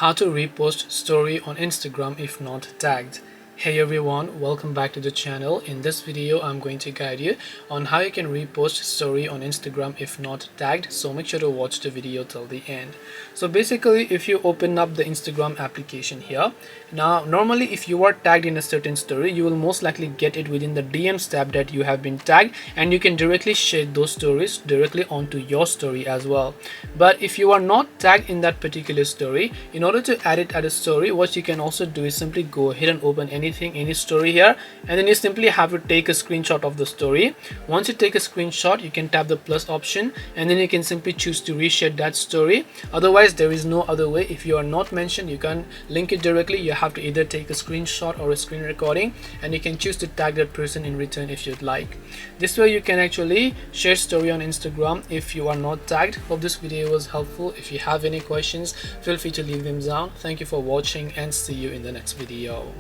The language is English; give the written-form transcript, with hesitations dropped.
How to repost story on Instagram if not tagged. Hey everyone, welcome back to the channel. In this video I'm going to guide you on how you can repost story on Instagram if not tagged, so make sure to watch the video till the end. So basically, if you open up the Instagram application here, now normally if you are tagged in a certain story, you will most likely get it within the DMs tab that you have been tagged, and you can directly share those stories directly onto your story as well. But if you are not tagged in that particular story, in order to add it as a story, what you can also do is simply go ahead and open any story here, and then you simply have to take a screenshot of the story. Once you take a screenshot, you can tap the plus option, and then you can simply choose to reshare that story. Otherwise, there is no other way. If you are not mentioned, you can link it directly. You have to either take a screenshot or a screen recording, and you can choose to tag that person in return if you'd like. This way you can actually share story on Instagram if you are not tagged. Hope this video was helpful. If you have any questions, feel free to leave them down. Thank you for watching, and see you in the next video.